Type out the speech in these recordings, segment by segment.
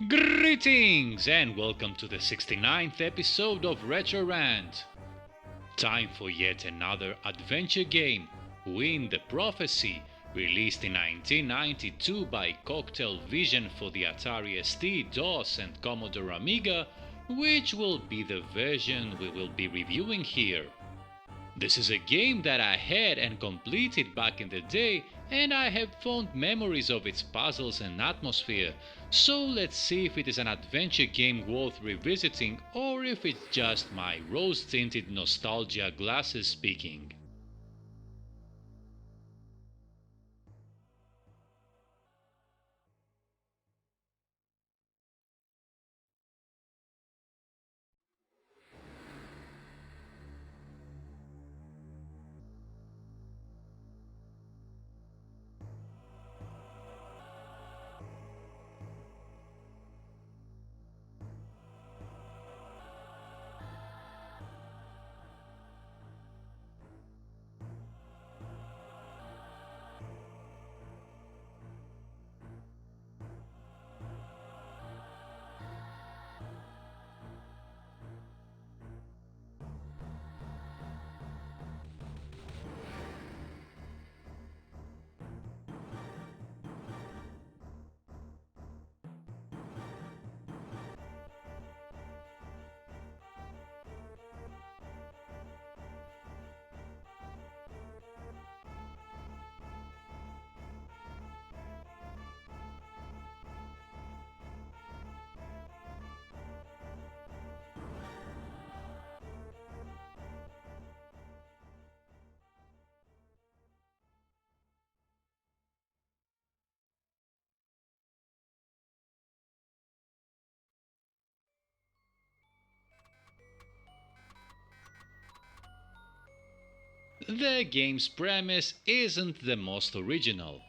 Greetings and welcome to the 69th episode of Retro Rant. Time for yet another adventure game, Ween the Prophecy, released in 1992 by Cocktail Vision for the Atari ST, DOS and Commodore Amiga, which will be the version we will be reviewing here. This is a game that I had and completed back in the day, and I have fond memories of its puzzles and atmosphere, so let's see if it is an adventure game worth revisiting or if it's just my rose-tinted nostalgia glasses speaking. The game's premise isn't the most original.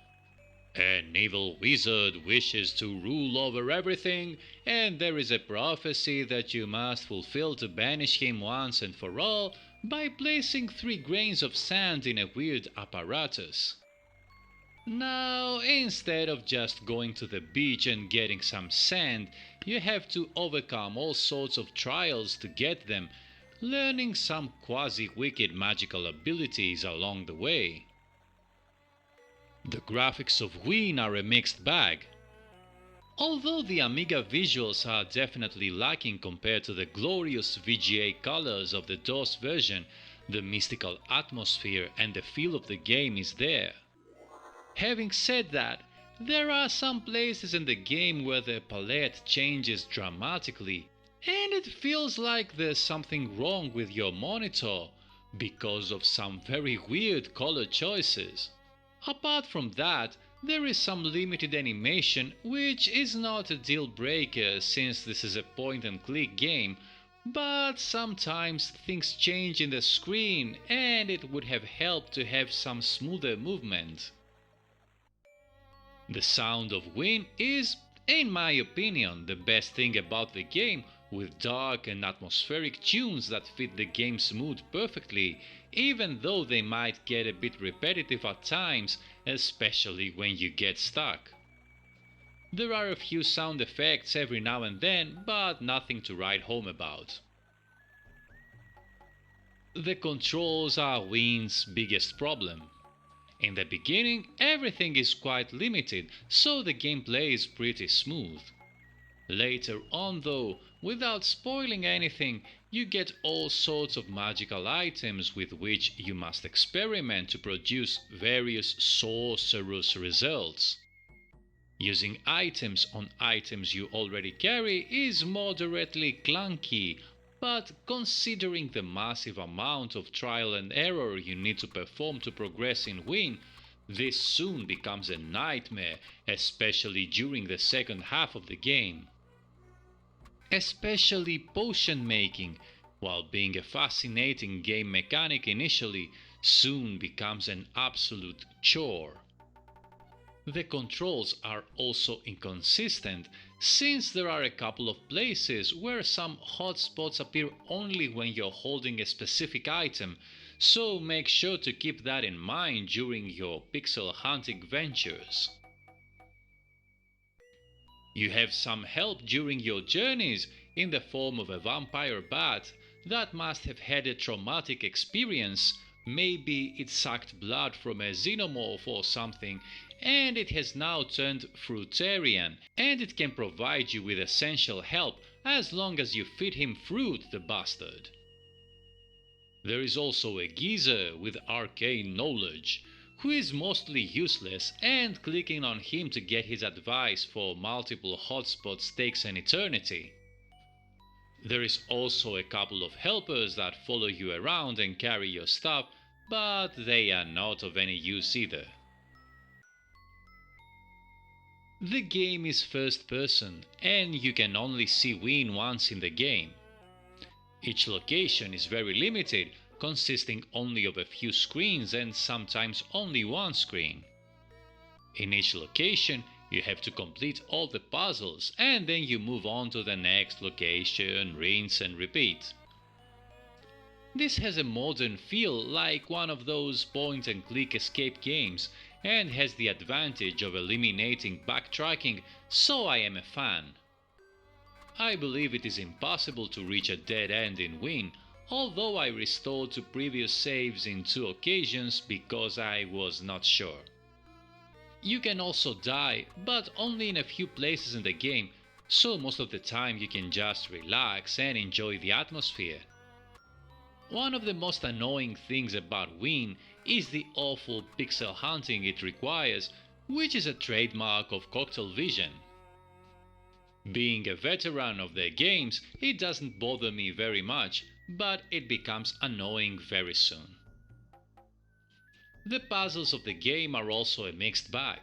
An evil wizard wishes to rule over everything, and there is a prophecy that you must fulfill to banish him once and for all by placing 3 grains of sand in a weird apparatus. Now, instead of just going to the beach and getting some sand, you have to overcome all sorts of trials to get them, learning some quasi-wicked magical abilities along the way. The graphics of Ween are a mixed bag. Although the Amiga visuals are definitely lacking compared to the glorious VGA colors of the DOS version, the mystical atmosphere and the feel of the game is there. Having said that, there are some places in the game where the palette changes dramatically, and it feels like there's something wrong with your monitor because of some very weird color choices. Apart from that, there is some limited animation, which is not a deal breaker since this is a point and click game, but sometimes things change in the screen and it would have helped to have some smoother movement. The sound of Ween is, in my opinion, the best thing about the game, with dark and atmospheric tunes that fit the game's mood perfectly, even though they might get a bit repetitive at times, especially when you get stuck. There are a few sound effects every now and then, but nothing to write home about. The controls are Ween's biggest problem. In the beginning, everything is quite limited, so the gameplay is pretty smooth. Later on though, without spoiling anything, you get all sorts of magical items with which you must experiment to produce various sorcerous results. Using items on items you already carry is moderately clunky, but considering the massive amount of trial and error you need to perform to progress in Ween, this soon becomes a nightmare, especially during the second half of the game. Especially potion making, while being a fascinating game mechanic initially, soon becomes an absolute chore. The controls are also inconsistent, since there are a couple of places where some hotspots appear only when you're holding a specific item, so make sure to keep that in mind during your pixel hunting ventures. You have some help during your journeys in the form of a vampire bat that must have had a traumatic experience. Maybe it sucked blood from a xenomorph or something, and it has now turned fruitarian, and it can provide you with essential help as long as you feed him fruit, the bastard. There is also a geezer with arcane knowledge, who is mostly useless, and clicking on him to get his advice for multiple hotspots takes an eternity. There is also a couple of helpers that follow you around and carry your stuff, but they are not of any use either. The game is first person, and you can only see Ween once in the game. Each location is very limited, consisting only of a few screens and sometimes only one screen. In each location, you have to complete all the puzzles and then you move on to the next location, rinse and repeat. This has a modern feel like one of those point-and-click escape games and has the advantage of eliminating backtracking, so I am a fan. I believe it is impossible to reach a dead end in Ween, although I restored to previous saves in 2 occasions because I was not sure. You can also die, but only in a few places in the game, so most of the time you can just relax and enjoy the atmosphere. One of the most annoying things about Ween is the awful pixel hunting it requires, which is a trademark of Cocktail Vision. Being a veteran of their games, it doesn't bother me very much, but it becomes annoying very soon. The puzzles of the game are also a mixed bag.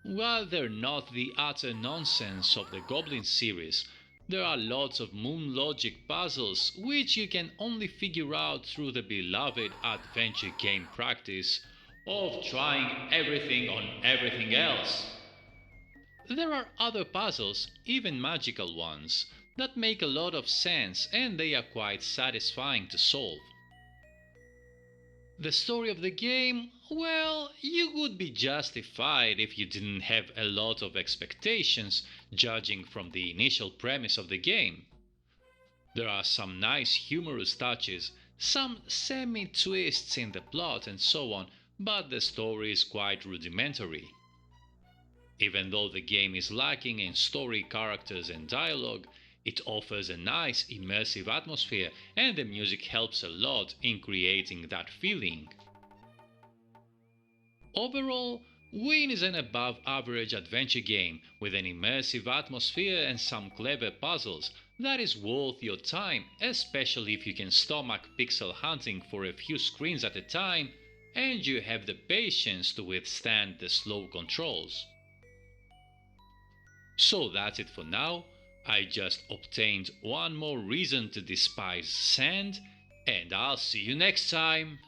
While they're not the utter nonsense of the Goblin series, there are lots of moon logic puzzles which you can only figure out through the beloved adventure game practice of trying everything on everything else. There are other puzzles, even magical ones, that make a lot of sense and they are quite satisfying to solve. The story of the game, well, you would be justified if you didn't have a lot of expectations, judging from the initial premise of the game. There are some nice humorous touches, some semi-twists in the plot and so on, but the story is quite rudimentary. Even though the game is lacking in story, characters and dialogue, it offers a nice immersive atmosphere and the music helps a lot in creating that feeling. Overall, Ween is an above average adventure game with an immersive atmosphere and some clever puzzles that is worth your time, especially if you can stomach pixel hunting for a few screens at a time and you have the patience to withstand the slow controls. So that's it for now. I just obtained one more reason to despise sand, and I'll see you next time!